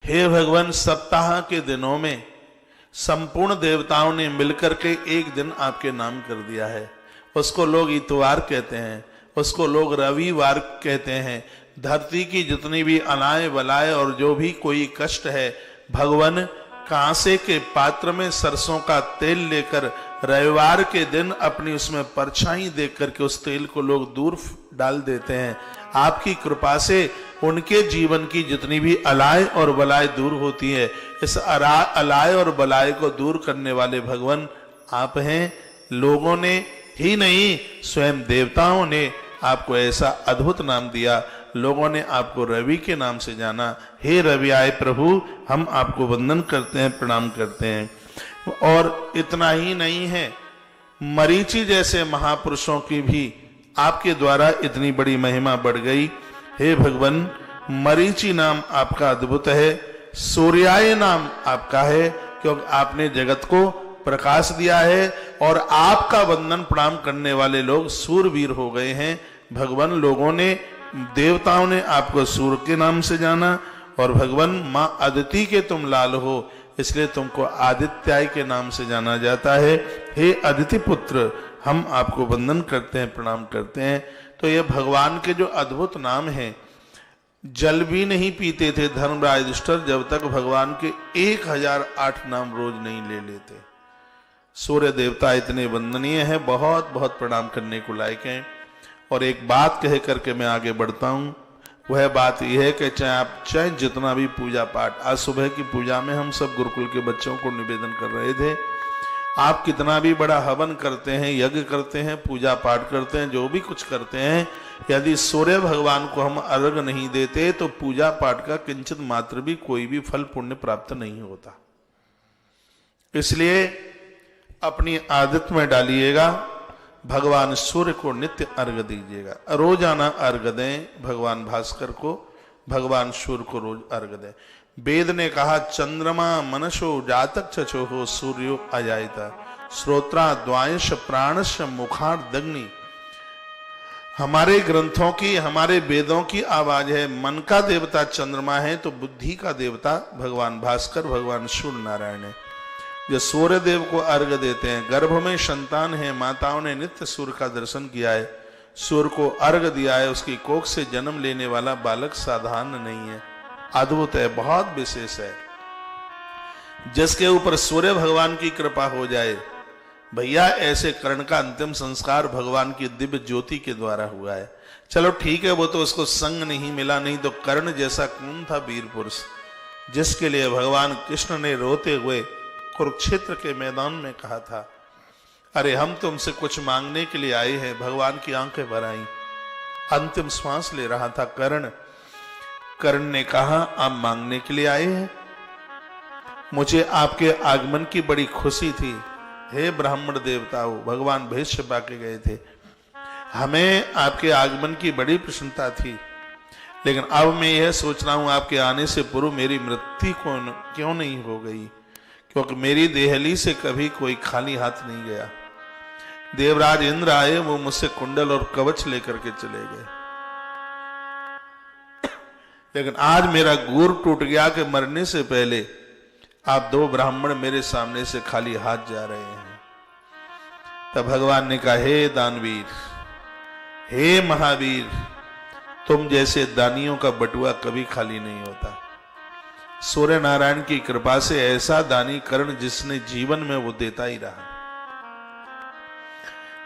हे भगवान, सप्ताह के दिनों में संपूर्ण देवताओं ने मिलकर के एक दिन आपके नाम कर दिया है। उसको लोग इतवार कहते हैं, उसको लोग रविवार कहते हैं। धरती की जितनी भी अनाय बलाय और जो भी कोई कष्ट है, भगवान कांसे के पात्र में सरसों का तेल लेकर रविवार के दिन अपनी उसमें परछाई देख करके उस तेल को लोग दूर डाल देते हैं। आपकी कृपा से उनके जीवन की जितनी भी अलाय और बलाय दूर होती है। इस अलाय और बलाय को दूर करने वाले भगवान आप हैं। लोगों ने ही नहीं, स्वयं देवताओं ने आपको ऐसा अद्भुत नाम दिया। लोगों ने आपको रवि के नाम से जाना। हे रवि आए प्रभु, हम आपको वंदन करते हैं, प्रणाम करते हैं। और इतना ही नहीं है, मरीचि जैसे महापुरुषों की भी आपके द्वारा इतनी बड़ी महिमा बढ़ गई। हे भगवान, मरीचि नाम आपका अद्भुत है, सूर्याय नाम आपका है, क्योंकि आपने जगत को प्रकाश दिया है और आपका वंदन प्रणाम करने वाले लोग सूरवीर हो गए हैं। भगवान, लोगों ने, देवताओं ने आपको सूर्य के नाम से जाना और भगवान मां अदिति के तुम लाल हो, इसलिए तुमको आदित्याय के नाम से जाना जाता है। हे अदिति पुत्र, हम आपको वंदन करते हैं, प्रणाम करते हैं। तो ये भगवान के जो अद्भुत नाम हैं, जल भी नहीं पीते थे धर्मराज युधिष्ठिर जब तक भगवान के 1008 नाम रोज नहीं ले लेते। सूर्य देवता इतने वंदनीय है, बहुत बहुत प्रणाम करने को लायक हैं। और एक बात कह करके मैं आगे बढ़ता हूं, वह बात यह है कि चाहे जितना भी पूजा पाठ, आज सुबह की पूजा में हम सब गुरुकुल के बच्चों को निवेदन कर रहे थे, आप कितना भी बड़ा हवन करते हैं, यज्ञ करते हैं, पूजा पाठ करते हैं, जो भी कुछ करते हैं, यदि सूर्य भगवान को हम अर्घ नहीं देते तो पूजा पाठ का किंचित मात्र भी कोई भी फल पुण्य प्राप्त नहीं होता। इसलिए अपनी आदत में डालिएगा, भगवान सूर्य को नित्य अर्घ दीजिएगा। रोजाना अर्घ दें भगवान भास्कर को, भगवान सूर्य को रोज अर्घ दें। वेद ने कहा, चंद्रमा मनसो जातक चचो हो सूर्यो अजायता श्रोत्रा द्वायश प्राणश मुखार्दग्नि। हमारे ग्रंथों की, हमारे वेदों की आवाज है। मन का देवता चंद्रमा है तो बुद्धि का देवता भगवान भास्कर, भगवान सूर्य नारायण है। जो सूर्य देव को अर्घ देते हैं, गर्भ में संतान है, माताओं ने नित्य सूर्य का दर्शन किया है, सूर्य को अर्घ दिया है, उसकी कोख से जन्म लेने वाला बालक साधारण नहीं है, अद्भुत है, बहुत विशेष है। जिसके ऊपर सूर्य भगवान की कृपा हो जाए, भैया ऐसे कर्ण का अंतिम संस्कार भगवान की दिव्य ज्योति के द्वारा हुआ है। चलो ठीक है, वो तो उसको संग नहीं मिला, नहीं तो कर्ण जैसा कौन था वीर पुरुष, जिसके लिए भगवान कृष्ण ने रोते हुए कुरुक्षेत्र के मैदान में कहा था, अरे हम तुमसे कुछ मांगने के लिए आए हैं। भगवान की आंखें भर आईं, अंतिम श्वास ले रहा था कर्ण। कर्ण ने कहा, आप मांगने के लिए आए हैं? मुझे आपके आगमन की बड़ी खुशी थी। हे ब्राह्मण देवताओं, भगवान भेष पाके गए थे, हमें आपके आगमन की बड़ी प्रसन्नता थी, लेकिन अब मैं यह सोच रहा हूं आपके आने से पूर्व मेरी मृत्यु क्यों नहीं हो गई, क्योंकि मेरी देहली से कभी कोई खाली हाथ नहीं गया। देवराज इंद्र आए, वो मुझसे कुंडल और कवच लेकर के चले गए, लेकिन आज मेरा गुर टूट गया कि मरने से पहले आप दो ब्राह्मण मेरे सामने से खाली हाथ जा रहे हैं। तब भगवान ने कहा, हे दानवीर, हे महावीर, तुम जैसे दानियों का बटुआ कभी खाली नहीं होता। सूर्य नारायण की कृपा से ऐसा दानी कर्ण जिसने जीवन में वो देता ही रहा।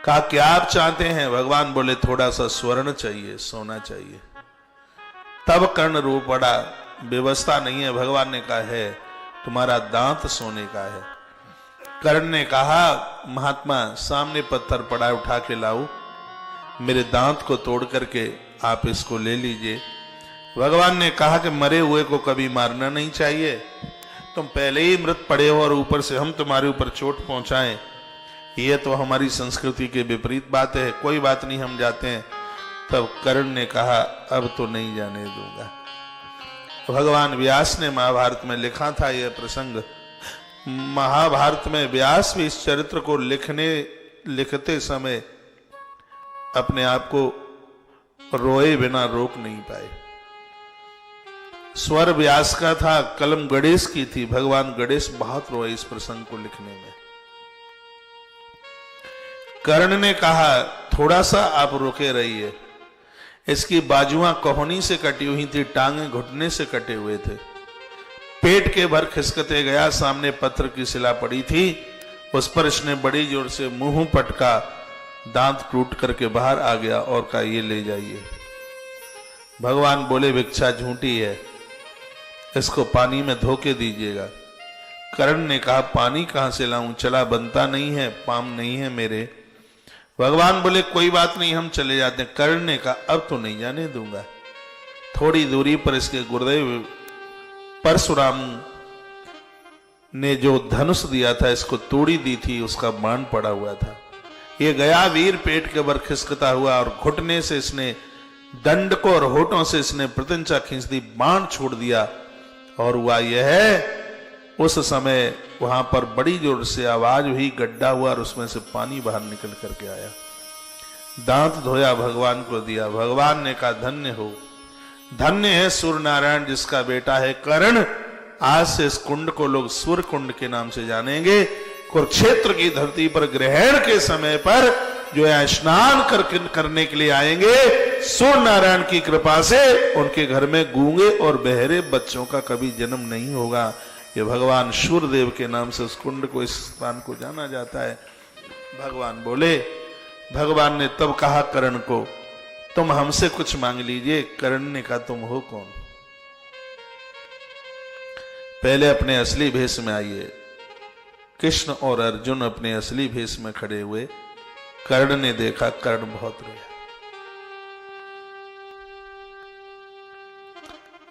कहा, क्या आप चाहते हैं? भगवान बोले, थोड़ा सा स्वर्ण चाहिए, सोना चाहिए। तब कर्ण रो पड़ा, व्यवस्था नहीं है। भगवान ने कहा, है, तुम्हारा दांत सोने का है। कर्ण ने कहा, महात्मा सामने पत्थर पड़ा, उठा के लाओ, मेरे दांत को तोड़ करके आप इसको ले लीजिए। भगवान ने कहा कि मरे हुए को कभी मारना नहीं चाहिए, तुम पहले ही मृत पड़े हो और ऊपर से हम तुम्हारे ऊपर चोट पहुंचाएं, यह तो हमारी संस्कृति के विपरीत बात है। कोई बात नहीं, हम जाते हैं। तब कर्ण ने कहा, अब तो नहीं जाने दूंगा। भगवान व्यास ने महाभारत में लिखा था यह प्रसंग। महाभारत में व्यास भी इस चरित्र को लिखते समय अपने आप को रोए बिना रोक नहीं पाए। स्वर व्यास का था, कलम गणेश की थी। भगवान गणेश बहुत रोए इस प्रसंग को लिखने में। कर्ण ने कहा थोड़ा सा आप रुके रहिए। इसकी बाजुआं कोहनी से कटी हुई थी, टांगे घुटने से कटे हुए थे, पेट के भर खिसकते गया। सामने पत्थर की शिला पड़ी थी, उस पर इसने बड़ी जोर से मुंह पटका, दांत टूट करके बाहर आ गया और कहा ये ले जाइए। भगवान बोले भिक्षा झूठी है, इसको पानी में धो के दीजिएगा। कर्ण ने कहा पानी कहां से लाऊं, चला बनता नहीं है, पाम नहीं है मेरे। भगवान बोले कोई बात नहीं, हम चले जाते हैं। कर्ण ने कहा अब तो नहीं जाने दूंगा। थोड़ी दूरी पर इसके गुरुदेव परशुराम ने जो धनुष दिया था, इसको तोड़ी दी थी, उसका बाण पड़ा हुआ था। ये गया वीर पेट के भर खिसकता हुआ और घुटने से इसने दंड को और होठों से इसने प्रत्यंचा खींच दी, बाण छोड़ दिया। और हुआ यह है, उस समय वहां पर बड़ी जोर से आवाज हुई, गड्ढा हुआ और उसमें से पानी बाहर निकल करके आया। दांत धोया, भगवान को दिया। भगवान ने कहा धन्य हो, धन्य है सूर्य नारायण जिसका बेटा है कर्ण। आज से इस कुंड को लोग सूर्य कुंड के नाम से जानेंगे। कुरुक्षेत्र की धरती पर ग्रहण के समय पर जो है स्नान करने के लिए आएंगे, सूर्य नारायण की कृपा से उनके घर में गूंगे और बहरे बच्चों का कभी जन्म नहीं होगा। ये भगवान सूर्यदेव के नाम से उस कुंड को, इस स्थान को जाना जाता है। भगवान बोले, भगवान ने तब कहा कर्ण को तुम हमसे कुछ मांग लीजिए। कर्ण ने कहा तुम हो कौन, पहले अपने असली भेष में आइए। कृष्ण और अर्जुन अपने असली भेष में खड़े हुए। कर्ण ने देखा, कर्ण बहुत रोया।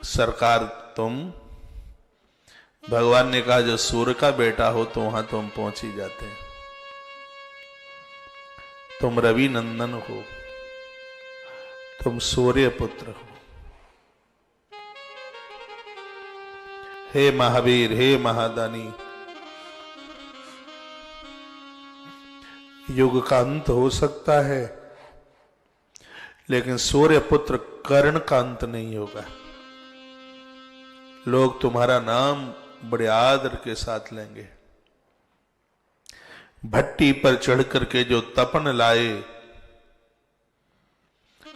सरकार तुम, भगवान ने कहा जो सूर्य का बेटा हो तो वहां तुम पहुंच ही जाते हैं। तुम रवि नंदन हो, तुम सूर्य पुत्र हो। हे महावीर, हे महादानी, युग का अंत हो सकता है लेकिन सूर्य पुत्र कर्ण का अंत नहीं होगा। लोग तुम्हारा नाम बड़े आदर के साथ लेंगे। भट्टी पर चढ़ करके जो तपन लाए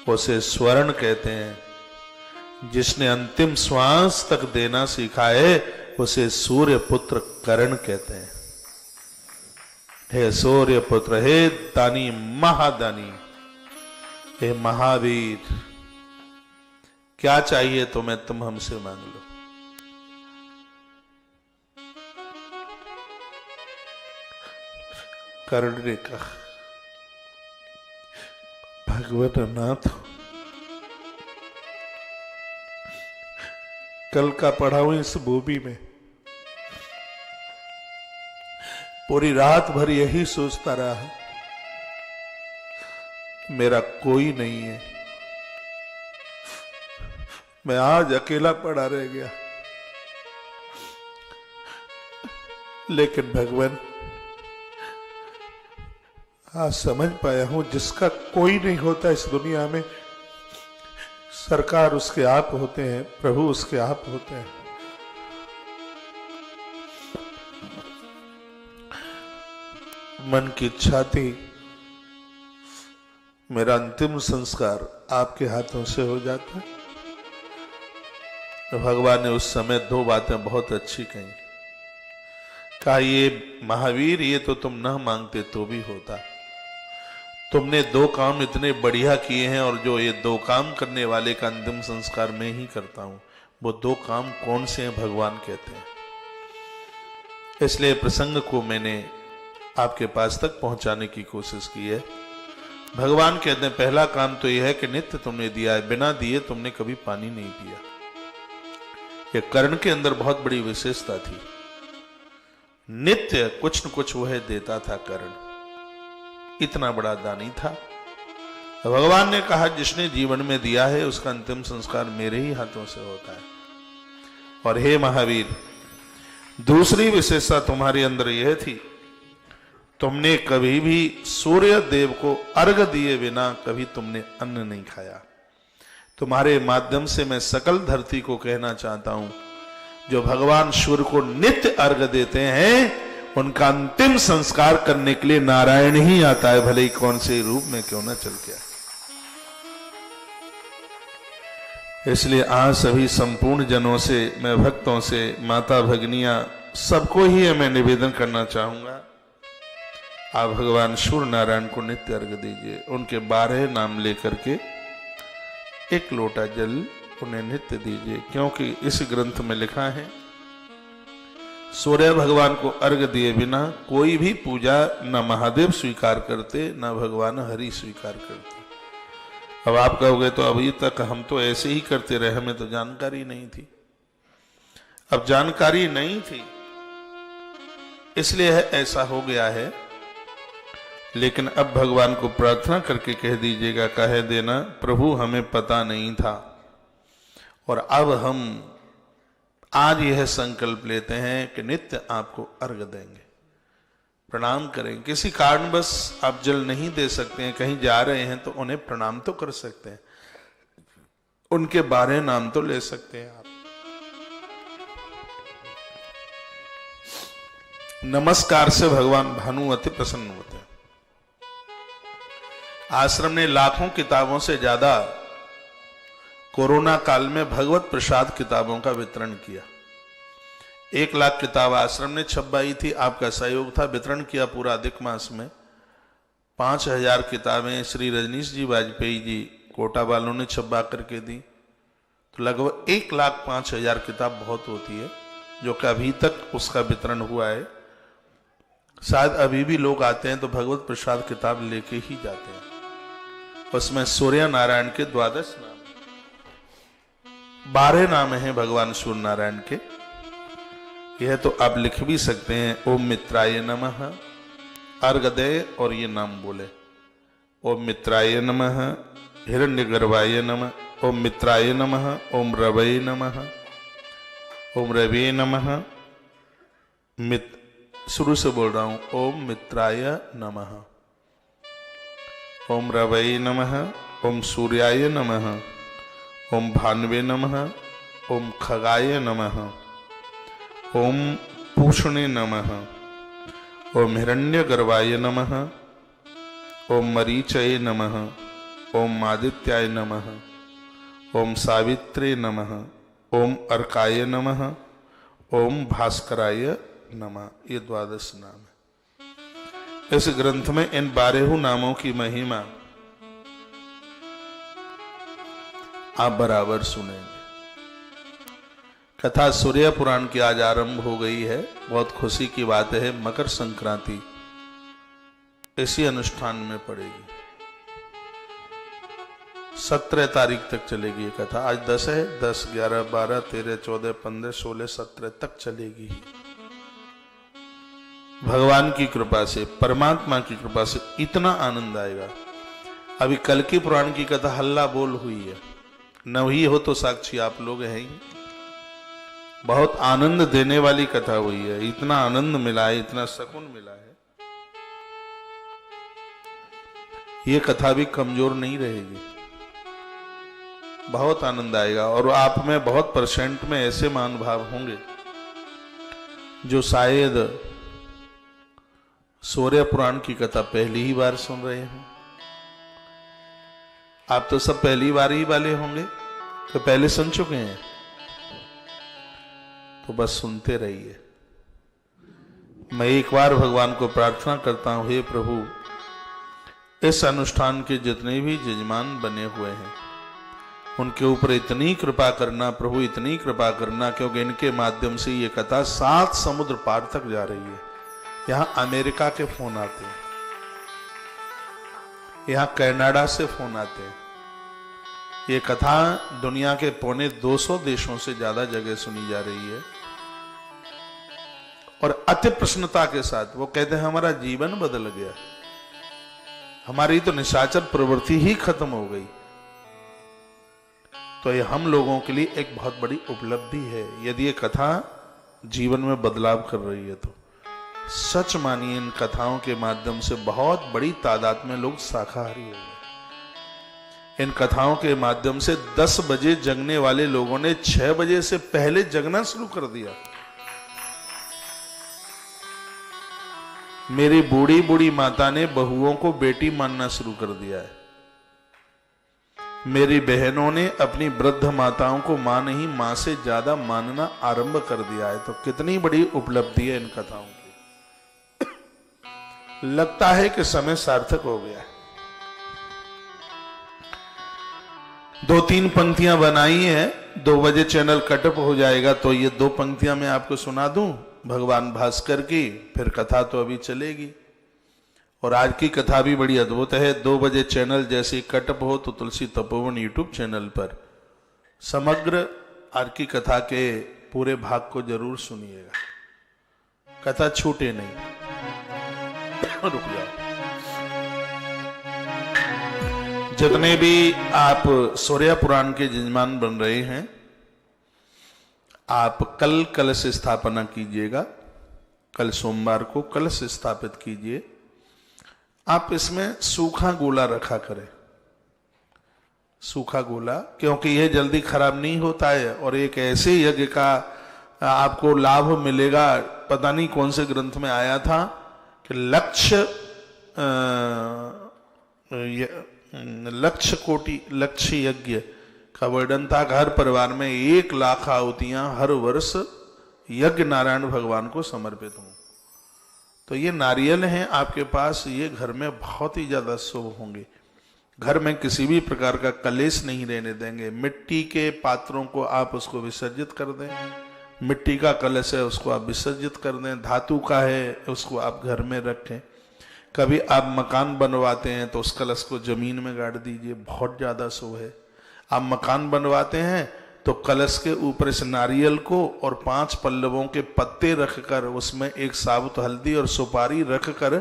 उसे स्वर्ण कहते हैं। जिसने अंतिम श्वास तक देना सीखा है उसे सूर्य पुत्र कर्ण कहते हैं। हे सूर्य पुत्र, हे दानी महादानी, हे महावीर, क्या चाहिए तुम्हें, तुम हमसे मांग लो। कर्ण ने कहा भगवान नाथ, कल का पढ़ा हूं इस भूमि में, पूरी रात भर यही सोचता रहा, मेरा कोई नहीं है, मैं आज अकेला पड़ा रह गया। लेकिन भगवान आज समझ पाया हूं जिसका कोई नहीं होता इस दुनिया में, सरकार उसके आप होते हैं, प्रभु उसके आप होते हैं। मन की इच्छा थी मेरा अंतिम संस्कार आपके हाथों से हो जाता। तो भगवान ने उस समय दो बातें बहुत अच्छी कही। कहा ये महावीर, ये तो तुम न मांगते तो भी होता। तुमने दो काम इतने बढ़िया किए हैं और जो ये दो काम करने वाले का अंतिम संस्कार मैं ही करता हूं। वो दो काम कौन से हैं भगवान कहते हैं। इसलिए प्रसंग को मैंने आपके पास तक पहुंचाने की कोशिश की है। भगवान कहते हैं पहला काम तो यह है कि नित्य तुमने दिया है, बिना दिए तुमने कभी पानी नहीं पिया। यह कर्ण के अंदर बहुत बड़ी विशेषता थी, नित्य कुछ न कुछ वह देता था। कर्ण इतना बड़ा दानी था। तो भगवान ने कहा जिसने जीवन में दिया है उसका अंतिम संस्कार मेरे ही हाथों से होता है। और हे महावीर, दूसरी विशेषता तुम्हारे अंदर यह थी, तुमने कभी भी सूर्य देव को अर्घ दिए बिना कभी तुमने अन्न नहीं खाया। तुम्हारे माध्यम से मैं सकल धरती को कहना चाहता हूं, जो भगवान सूर्य को नित्य अर्घ्य देते हैं उनका अंतिम संस्कार करने के लिए नारायण ही आता है, भले ही कौन से रूप में क्यों ना चल के आए। इसलिए आज सभी संपूर्ण जनों से, मैं भक्तों से, माता भगनियां सबको ही मैं निवेदन करना चाहूंगा, आप भगवान सूर्य नारायण को नित्य अर्घ्य दीजिए। उनके 12 नाम लेकर के एक लोटा जल उन्हें नित्य दीजिए, क्योंकि इस ग्रंथ में लिखा है सूर्य भगवान को अर्घ्य दिए बिना कोई भी पूजा न महादेव स्वीकार करते, न भगवान हरि स्वीकार करते। अब आप कहोगे तो अभी तक हम तो ऐसे ही करते रहे, हमें तो जानकारी नहीं थी। अब जानकारी नहीं थी इसलिए ऐसा हो गया है, लेकिन अब भगवान को प्रार्थना करके कह दीजिएगा, कह देना प्रभु हमें पता नहीं था और अब हम आज यह संकल्प लेते हैं कि नित्य आपको अर्घ्य देंगे, प्रणाम करेंगे। किसी कारणवश आप जल नहीं दे सकते हैं, कहीं जा रहे हैं तो उन्हें प्रणाम तो कर सकते हैं, उनके 12 नाम तो ले सकते हैं आप। नमस्कार से भगवान भानु अति प्रसन्न होते हैं। आश्रम ने लाखों किताबों से ज्यादा कोरोना काल में भगवत प्रसाद किताबों का वितरण किया। 1 लाख किताब आश्रम ने छपवाई थी, आपका सहयोग था, वितरण किया पूरा अधिक मास में। 5000 किताबें श्री रजनीश जी वाजपेयी जी कोटा वालों ने छपवा करके दी, तो लगभग 1,05,000 किताब बहुत होती है, जो कि अभी तक उसका वितरण हुआ है। शायद अभी भी लोग आते हैं तो भगवत प्रसाद किताब लेके ही जाते हैं। उसमें सूर्य नारायण के 12 नाम, 12 नाम हैं भगवान सूर्य नारायण के। यह तो आप लिख भी सकते हैं, ओम मित्राय नमः, अर्घ्य दे और ये नाम बोले, ओम मित्राय नमः, हिरण्यगर्भाय नमः, ओम मित्राय नमः, ओम रवये नमः, ओम रवये नमः। शुरू से बोल रहा हूं, ओम मित्राय नमः, ओम रवये नमः, ओम सूर्याय नमः, ओम भान्वे नमः, ओम खगाय नमः, ओम पूषणे नमः, ओम हिरण्यगर्भाय नमः, ओम मरीचये नमः, ओम आदित्याय नमः, ओम सावित्रे नमः, ओम अर्काय नमः, ओम भास्कराय नमः। ये 12 नाम है। इस ग्रंथ में इन 12 नामों की महिमा आप बराबर सुनेंगे। कथा सूर्य पुराण की आज आरंभ हो गई है। बहुत खुशी की बात है, मकर संक्रांति इसी अनुष्ठान में पड़ेगी। 17 तारीख तक चलेगी ये कथा। आज 10 है, 10, 11, 12, 13, 14, 15, 16, 17 तक चलेगी। भगवान की कृपा से, परमात्मा की कृपा से इतना आनंद आएगा। अभी कल की पुराण की कथा हल्ला बोल हुई है, न हुई हो तो साक्षी आप लोग हैं ही। बहुत आनंद देने वाली कथा हुई है, इतना आनंद मिला है, इतना सुकून मिला है। ये कथा भी कमजोर नहीं रहेगी, बहुत आनंद आएगा। और आप में बहुत % में ऐसे महानुभाव होंगे जो शायद सूर्य पुराण की कथा पहली ही बार सुन रहे हैं। आप तो सब पहली बार ही वाले होंगे, तो पहले सुन चुके हैं, तो बस सुनते रहिए। मैं एक बार भगवान को प्रार्थना करता हूं, हे प्रभु, इस अनुष्ठान के जितने भी यजमान बने हुए हैं उनके ऊपर इतनी कृपा करना प्रभु, इतनी कृपा करना, क्योंकि इनके माध्यम से ये कथा 7 समुद्र पार तक जा रही है। यहां अमेरिका के फोन आते हैं, यहां कनाडा से फोन आते हैं। ये कथा दुनिया के 250 देशों से ज्यादा जगह सुनी जा रही है। और अति प्रसन्नता के साथ वो कहते हैं हमारा जीवन बदल गया, हमारी तो निशाचर प्रवृत्ति ही खत्म हो गई। तो ये हम लोगों के लिए एक बहुत बड़ी उपलब्धि है यदि ये कथा जीवन में बदलाव कर रही है तो। सच मानिए, इन कथाओं के माध्यम से बहुत बड़ी तादाद में लोग शाकाहारी हो गए। इन कथाओं के माध्यम से 10 बजे जगने वाले लोगों ने 6 बजे से पहले जगना शुरू कर दिया। मेरी बूढ़ी बूढ़ी माता ने बहुओं को बेटी मानना शुरू कर दिया है। मेरी बहनों ने अपनी वृद्ध माताओं को मां नहीं, मां से ज्यादा मानना आरंभ कर दिया है। तो कितनी बड़ी उपलब्धि है इन कथाओं की। लगता है कि समय सार्थक हो गया है। 2-3 पंक्तियां बनाई हैं, 2 बजे चैनल कटअप हो जाएगा, तो ये 2 पंक्तियां मैं आपको सुना दूं भगवान भास्कर की, फिर कथा तो अभी चलेगी। और आज की कथा भी बड़ी अद्भुत है। 2 बजे चैनल जैसे कटअप हो तो तुलसी तपोवन यूट्यूब चैनल पर समग्र आज की कथा के पूरे भाग को जरूर सुनिएगा, कथा छूटे नहीं। रुक जाओ। जितने भी आप सूर्य पुराण के यजमान बन रहे हैं, आप कल कलश स्थापना कीजिएगा। कल सोमवार को कलश स्थापित कीजिए। आप इसमें सूखा गोला रखा करें, सूखा गोला, क्योंकि यह जल्दी खराब नहीं होता है और एक ऐसे यज्ञ का आपको लाभ मिलेगा। पता नहीं कौन से ग्रंथ में आया था कि लक्ष्य यज्ञ का वर्णन था। हर परिवार में 1 लाख आहुतियां हर वर्ष यज्ञ नारायण भगवान को समर्पित हों। तो ये नारियल हैं आपके पास, ये घर में बहुत ही ज्यादा शुभ होंगे। घर में किसी भी प्रकार का कलेश नहीं रहने देंगे। मिट्टी के पात्रों को आप उसको विसर्जित कर दें, मिट्टी का कलश है उसको आप विसर्जित कर दें, धातु का है उसको आप घर में रखें। कभी आप मकान बनवाते हैं तो उस कलश को जमीन में गाड़ दीजिए, बहुत ज्यादा शुभ है। आप मकान बनवाते हैं तो कलश के ऊपर इस नारियल को और 5 पल्लवों के पत्ते रखकर उसमें एक साबुत हल्दी और सुपारी रखकर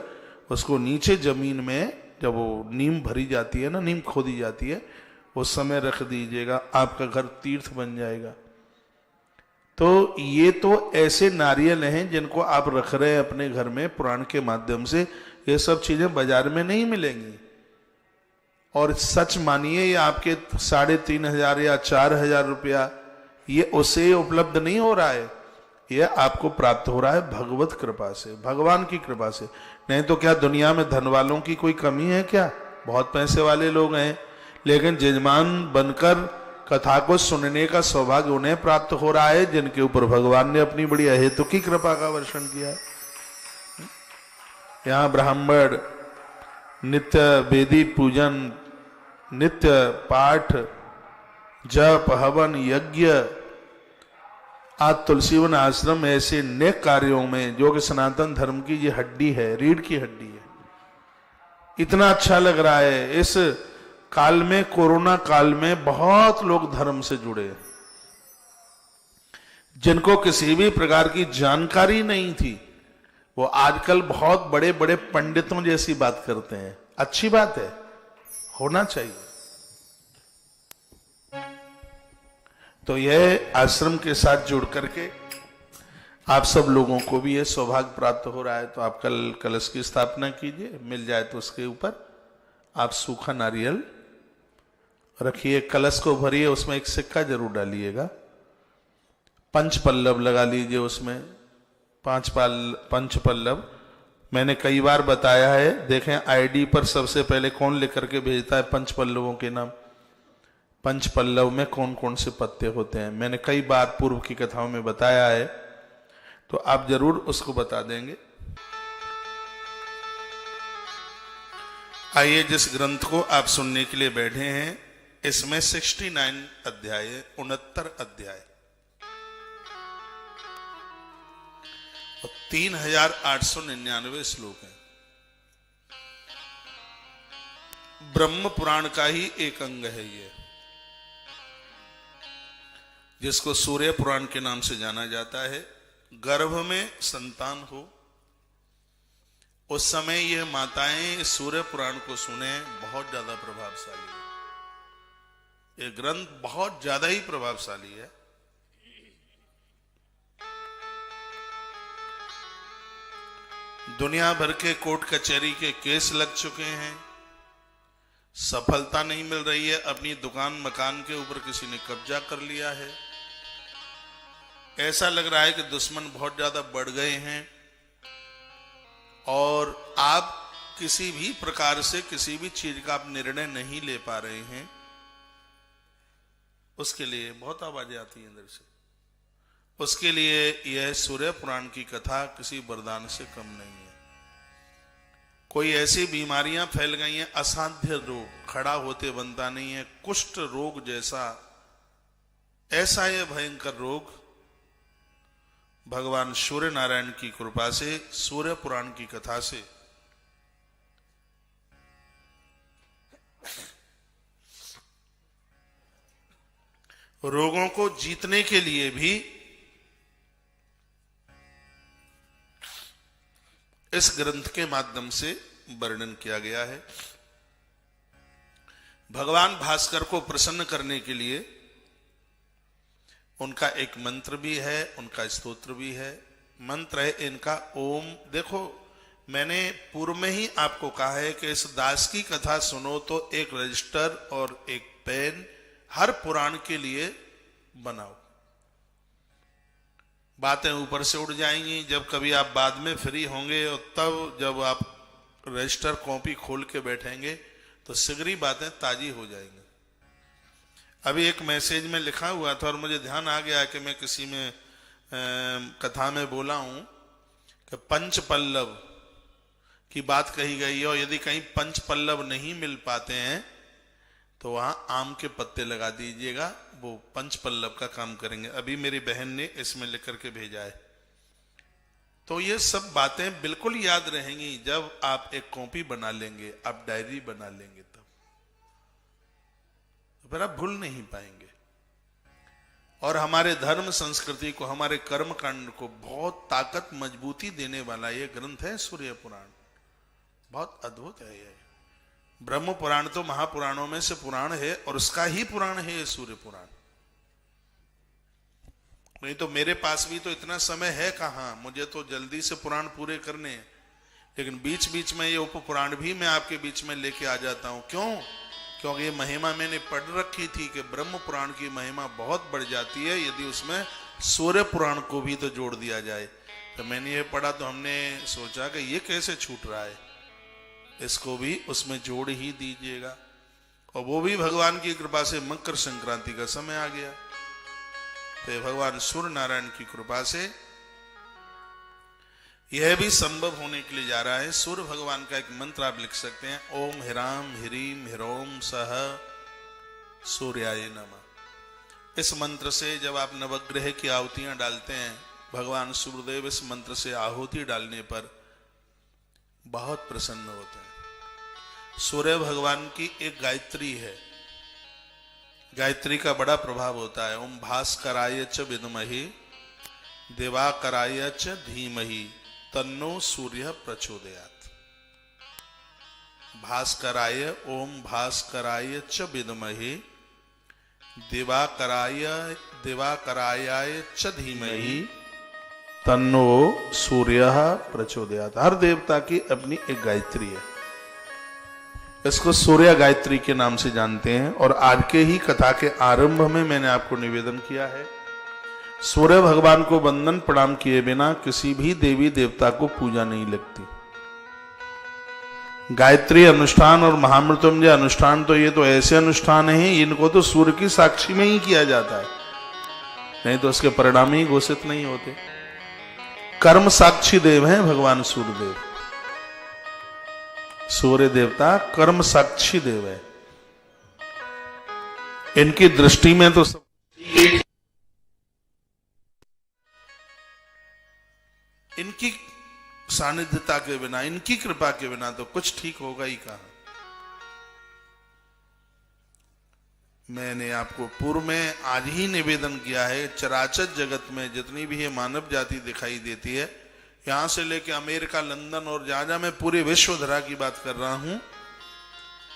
उसको नीचे जमीन में, जब वो नीम भरी जाती है ना, नीम खोदी जाती है, उस समय रख दीजिएगा। आपका घर तीर्थ बन जाएगा। तो ये तो ऐसे नारियल हैं जिनको आप रख रहे हैं अपने घर में पुराण के माध्यम से। ये सब चीजें बाजार में नहीं मिलेंगी। और सच मानिए, ये आपके 3,500 या 4,000 रुपया ये उससे उपलब्ध नहीं हो रहा है, ये आपको प्राप्त हो रहा है भगवत कृपा से, भगवान की कृपा से। नहीं तो क्या दुनिया में धन वालों की कोई कमी है क्या? बहुत पैसे वाले लोग हैं, लेकिन यजमान बनकर कथा को सुनने का सौभाग्य उन्हें प्राप्त हो रहा है जिनके ऊपर भगवान ने अपनी बड़ी अहेतुकी कृपा का वर्षण किया है। यहाँ ब्राह्मण नित्य वेदी पूजन, नित्य पाठ, जप, हवन, यज्ञ, आज तुलसीवन आश्रम ऐसे नेक कार्यों में, जो कि सनातन धर्म की ये हड्डी है, रीढ़ की हड्डी है। इतना अच्छा लग रहा है। इस काल में, कोरोना काल में बहुत लोग धर्म से जुड़े हैं, जिनको किसी भी प्रकार की जानकारी नहीं थी, वो आजकल बहुत बड़े बड़े पंडितों जैसी बात करते हैं। अच्छी बात है, होना चाहिए। तो यह आश्रम के साथ जुड़ करके आप सब लोगों को भी यह सौभाग्य प्राप्त हो रहा है। तो आप कल कलश की स्थापना कीजिए, मिल जाए तो उसके ऊपर आप सूखा नारियल रखिए, कलश को भरिए, उसमें एक सिक्का जरूर डालिएगा, 5 पल्लव लगा लीजिए उसमें, 5 पल्लव। मैंने कई बार बताया है, देखें आईडी पर सबसे पहले कौन लिख करके भेजता है 5 पल्लवों के नाम। 5 पल्लव में कौन कौन से पत्ते होते हैं, मैंने कई बार पूर्व की कथाओं में बताया है, तो आप जरूर उसको बता देंगे। आइए, जिस ग्रंथ को आप सुनने के लिए बैठे हैं, इसमें 69 अध्याय, 69 अध्याय और 3,899 श्लोक हैं। ब्रह्म पुराण का ही एक अंग है ये, जिसको सूर्य पुराण के नाम से जाना जाता है। गर्भ में संतान हो, उस समय ये माताएं सूर्य पुराण को सुने, बहुत ज्यादा प्रभावशाली है। ये ग्रंथ बहुत ज्यादा ही प्रभावशाली है। दुनिया भर के कोर्ट कचहरी के केस लग चुके हैं, सफलता नहीं मिल रही है, अपनी दुकान मकान के ऊपर किसी ने कब्जा कर लिया है, ऐसा लग रहा है कि दुश्मन बहुत ज्यादा बढ़ गए हैं और आप किसी भी प्रकार से किसी भी चीज का आप निर्णय नहीं ले पा रहे हैं, उसके लिए बहुत आवाजें आती हैं अंदर से, उसके लिए यह सूर्य पुराण की कथा किसी वरदान से कम नहीं है। कोई ऐसी बीमारियां फैल गई हैं, असाध्य रोग, खड़ा होते बनता नहीं है, कुष्ठ रोग जैसा, ऐसा यह भयंकर रोग भगवान सूर्य नारायण की कृपा से, सूर्य पुराण की कथा से रोगों को जीतने के लिए भी इस ग्रंथ के माध्यम से वर्णन किया गया है। भगवान भास्कर को प्रसन्न करने के लिए उनका एक मंत्र भी है, उनका स्तोत्र भी है। मंत्र है इनका ओम। देखो, मैंने पूर्व में ही आपको कहा है कि इस दास की कथा सुनो तो एक रजिस्टर और एक पेन हर पुराण के लिए बनाओ, बातें ऊपर से उड़ जाएंगी। जब कभी आप बाद में फ्री होंगे और तब जब आप रजिस्टर कॉपी खोल के बैठेंगे तो शीघ्र बातें ताजी हो जाएंगी। अभी एक मैसेज में लिखा हुआ था और मुझे ध्यान आ गया कि मैं किसी में कथा में बोला हूं कि पंच पल्लव की बात कही गई है और यदि कहीं पंच पल्लव नहीं मिल पाते हैं तो वहां आम के पत्ते लगा दीजिएगा, वो पंच पल्लव का काम करेंगे। अभी मेरी बहन ने इसमें लिख करके भेजा है। तो ये सब बातें बिल्कुल याद रहेंगी जब आप एक कॉपी बना लेंगे, आप डायरी बना लेंगे, तब फिर आप भूल नहीं पाएंगे। और हमारे धर्म संस्कृति को, हमारे कर्म कांड को बहुत ताकत मजबूती देने वाला ये ग्रंथ है सूर्य पुराण। बहुत अद्भुत है ये। ब्रह्म पुराण तो महापुराणों में से पुराण है और उसका ही पुराण है ये सूर्य पुराण। नहीं तो मेरे पास भी तो इतना समय है कहां, मुझे तो जल्दी से पुराण पूरे करने हैं, लेकिन बीच बीच में ये उप पुराण भी मैं आपके बीच में लेके आ जाता हूं। क्यों? क्योंकि ये महिमा मैंने पढ़ रखी थी कि ब्रह्म पुराण की महिमा बहुत बढ़ जाती है यदि उसमें सूर्य पुराण को भी तो जोड़ दिया जाए। तो मैंने ये पढ़ा तो हमने सोचा कि ये कैसे छूट रहा है, इसको भी उसमें जोड़ ही दीजिएगा। और वो भी भगवान की कृपा से मकर संक्रांति का समय आ गया, तो भगवान सूर्य नारायण की कृपा से यह भी संभव होने के लिए जा रहा है। सूर्य भगवान का एक मंत्र आप लिख सकते हैं, ओम हिराम हिरीम हिरोम सह सूर्याय नमः। इस मंत्र से जब आप नवग्रह की आहुतियां डालते हैं, भगवान सूर्यदेव इस मंत्र से आहुति डालने पर बहुत प्रसन्न होते हैं। सूर्य भगवान की एक गायत्री है, गायत्री का बड़ा प्रभाव होता है। ओम भास्कराय च विद्महि दिवाकराय च धीमहि तन्नो सूर्य प्रचोदयात्। भास्कराय, ओम भास्कराय च विद्महि दिवाकराय च धीमहि तन्नो सूर्य प्रचोदयात्। हर देवता की अपनी एक गायत्री है, इसको सूर्य गायत्री के नाम से जानते हैं। और आज के ही कथा के आरंभ में मैंने आपको निवेदन किया है, सूर्य भगवान को वंदन प्रणाम किए बिना किसी भी देवी देवता को पूजा नहीं लगती। गायत्री अनुष्ठान और महामृत्युंजय अनुष्ठान तो ये तो ऐसे अनुष्ठान हैं, इनको तो सूर्य की साक्षी में ही किया जाता है, नहीं तो उसके परिणाम ही घोषित नहीं होते। कर्म साक्षी देव हैं भगवान सूर्यदेव। सूर्य देवता कर्म साक्षी देव है, इनकी दृष्टि में तो सब इनकी सानिध्यता के बिना, इनकी कृपा के बिना तो कुछ ठीक होगा ही कहां। मैंने आपको पूर्व में आज ही निवेदन किया है, चराचर जगत में जितनी भी ये मानव जाति दिखाई देती है, यहां से लेके अमेरिका, लंदन और जहां जहां मैं पूरे विश्वधरा की बात कर रहा हूं,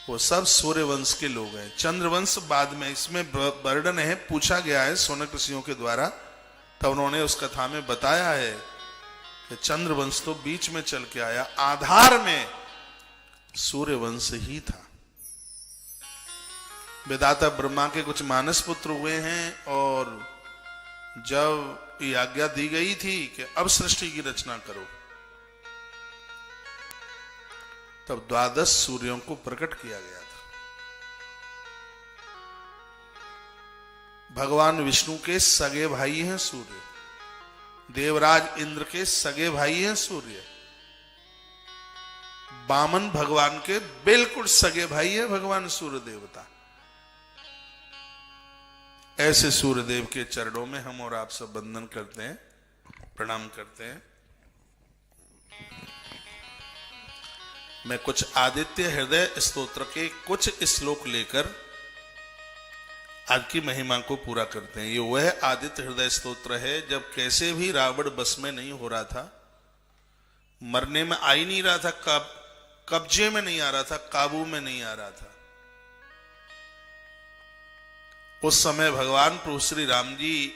वो सब सूर्यवंश के लोग हैं। चंद्रवंश बाद में इसमें वर्णन है, पूछा गया है सोनक ऋषियों के द्वारा, तब उन्होंने उस कथा में बताया है कि चंद्रवंश तो बीच में चल के आया, आधार में सूर्यवंश ही था। विधाता ब्रह्मा के कुछ मानस पुत्र हुए हैं, और जब ये आज्ञा दी गई थी कि अब सृष्टि की रचना करो, तब 12 सूर्यों को प्रकट किया गया था। भगवान विष्णु के सगे भाई हैं सूर्य, देवराज इंद्र के सगे भाई हैं सूर्य, वामन भगवान के बिल्कुल सगे भाई है भगवान सूर्य देवता। ऐसे सूर्यदेव के चरणों में हम और आप सब वंदन करते हैं, प्रणाम करते हैं। मैं कुछ आदित्य हृदय स्तोत्र के कुछ श्लोक लेकर आज की महिमा को पूरा करते हैं। ये वह आदित्य हृदय स्तोत्र है जब कैसे भी रावण बस में नहीं हो रहा था, मरने में आ ही नहीं रहा था, कब्जे में नहीं आ रहा था, काबू में नहीं आ रहा था। उस समय भगवान प्रभु श्री राम जी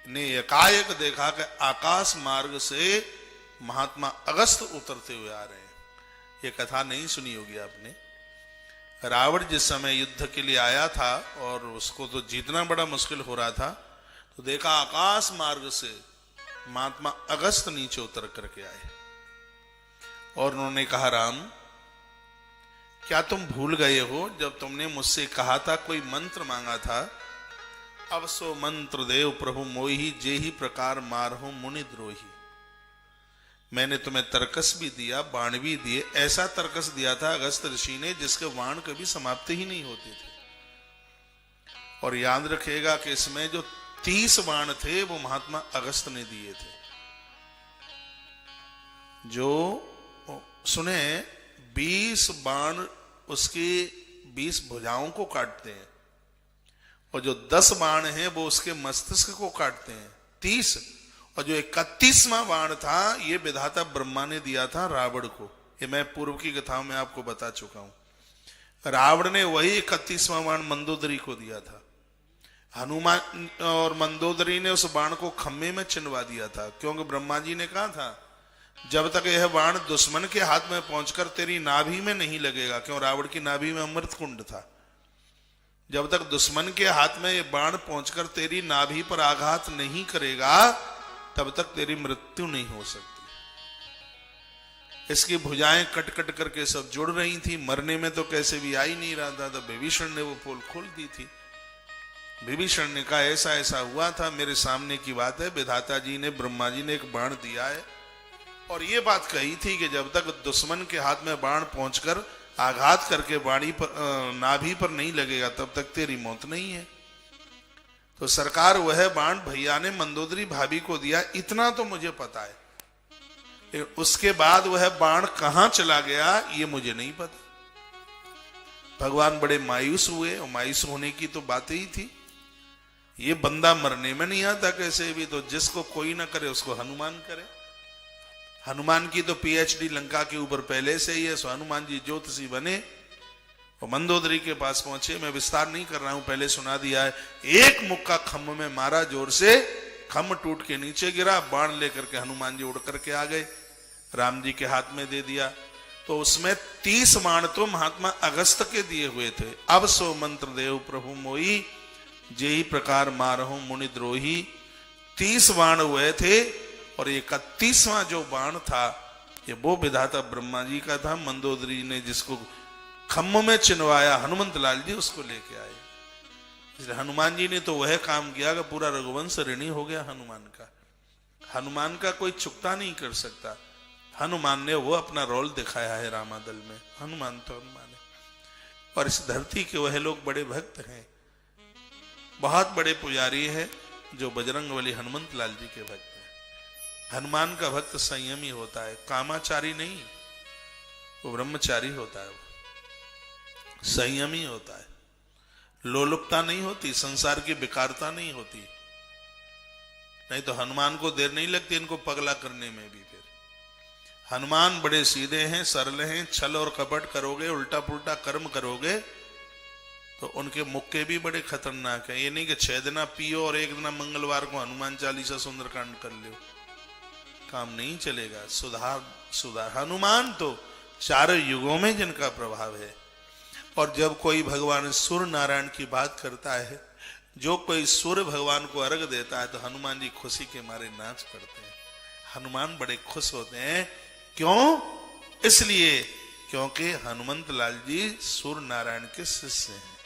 ने एकाएक देखा कि आकाश मार्ग से महात्मा अगस्त उतरते हुए आ रहे हैं। ये कथा नहीं सुनी होगी आपने। रावण जिस समय युद्ध के लिए आया था और उसको तो जीतना बड़ा मुश्किल हो रहा था, तो देखा आकाश मार्ग से महात्मा अगस्त नीचे उतर करके आए और उन्होंने कहा, राम क्या तुम भूल गए हो जब तुमने मुझसे कहा था, कोई मंत्र मांगा था, अब सो मंत्र देव प्रभु मोही, जे ही प्रकार मारहु मुनि द्रोही। मैंने तुम्हें तर्कस भी दिया, बाण भी दिए। ऐसा तर्कस दिया था अगस्त ऋषि ने जिसके बाण कभी समाप्त ही नहीं होते थे। और याद रखिएगा कि इसमें जो 30 बाण थे वो महात्मा अगस्त ने दिए थे। जो सुने 20 बाण उसकी 20 भुजाओं को काटते हैं, और जो 10 बाण हैं वो उसके मस्तिष्क को काटते हैं, 30। और जो 31वां बाण था ये विधाता ब्रह्मा ने दिया था रावण को। ये मैं पूर्व की कथाओं में आपको बता चुका हूं। रावण ने वही 31वां बाण मंदोदरी को दिया था। हनुमान और मंदोदरी ने उस बाण को खम्भे में चिनवा दिया था, क्योंकि ब्रह्मा जी ने कहा था जब तक यह बाण दुश्मन के हाथ में पहुंचकर तेरी नाभि में नहीं लगेगा, क्यों रावण की नाभि में अमृत कुंड था, जब तक दुश्मन के हाथ में यह बाण पहुंचकर तेरी नाभि पर आघात नहीं करेगा तब तक तेरी मृत्यु नहीं हो सकती। इसकी भुजाएं कट कट करके सब जुड़ रही थी, मरने में तो कैसे भी आ ही नहीं रहा था। तो विभीषण ने वो पोल खोल दी थी। विभीषण ने कहा ऐसा ऐसा हुआ था, मेरे सामने की बात है, विधाता जी ने ब्रह्मा जी ने एक बाण दिया है और ये बात कही थी कि जब तक दुश्मन के हाथ में बाण पहुंचकर आघात करके बाणी पर नाभि पर नहीं लगेगा तब तक तेरी मौत नहीं है। तो सरकार वह बाण भैया ने मंदोदरी भाभी को दिया, इतना तो मुझे पता है। उसके बाद वह बाण कहां चला गया ये मुझे नहीं पता। भगवान बड़े मायूस हुए, और मायूस होने की तो बात ही थी। ये बंदा मरने में नहीं आता कैसे भी, तो जिसको कोई ना करे उसको हनुमान करे। हनुमान की तो पीएचडी लंका के ऊपर पहले से ही है। सो हनुमान जी ज्योतिषी बने और मंदोदरी के पास पहुंचे। मैं विस्तार नहीं कर रहा हूं, पहले सुना दिया है। एक मुक्का खम्भ में मारा जोर से, खम्भ टूट के नीचे गिरा, बाण लेकर के हनुमान जी उड़ करके आ गए, राम जी के हाथ में दे दिया। तो उसमें 30 बाण तो महात्मा अगस्त के दिए हुए थे। अब सो मंत्र देव प्रभु मोई, जे ही प्रकार मारहु मुनि द्रोही। 30 बाण हुए थे और 31वां जो बाण था ये वो विधाता ब्रह्मा जी का था। मंदोदरी ने जिसको खम्भ में चिनवाया हनुमंत लाल जी उसको लेके आए। इसलिए हनुमान जी ने तो वह काम किया कि पूरा रघुवंश ऋणी हो गया हनुमान का। हनुमान का कोई चुकता नहीं कर सकता। हनुमान ने वो अपना रोल दिखाया है रामादल में। हनुमान तो हनुमान है। और इस धरती के वह लोग बड़े भक्त हैं, बहुत बड़े पुजारी हैं जो बजरंगबली हनुमंत लाल जी के भक्त हैं। हनुमान का भक्त संयमी होता है, कामाचारी नहीं, वो ब्रह्मचारी होता है, वो संयमी होता है, लोलुपता नहीं होती, संसार की विकारता नहीं होती। नहीं तो हनुमान को देर नहीं लगती इनको पगला करने में भी। फिर हनुमान बड़े सीधे हैं, सरल हैं। छल और कपट करोगे, उल्टा पुल्टा कर्म करोगे तो उनके मुक्के भी बड़े खतरनाक है। ये नहीं कि 6 दिन पियो और 1 दिन मंगलवार को हनुमान चालीसा सुंदरकांड कर लो, काम नहीं चलेगा। सुधार हनुमान तो 4 युगों में जिनका प्रभाव है। और जब कोई भगवान सूर्य नारायण की बात करता है, जो कोई सूर्य भगवान को अर्घ देता है, तो हनुमान जी खुशी के मारे नाच पड़ते हैं। हनुमान बड़े खुश होते हैं। क्यों? इसलिए क्योंकि हनुमंत लाल जी सूर्य नारायण के शिष्य हैं।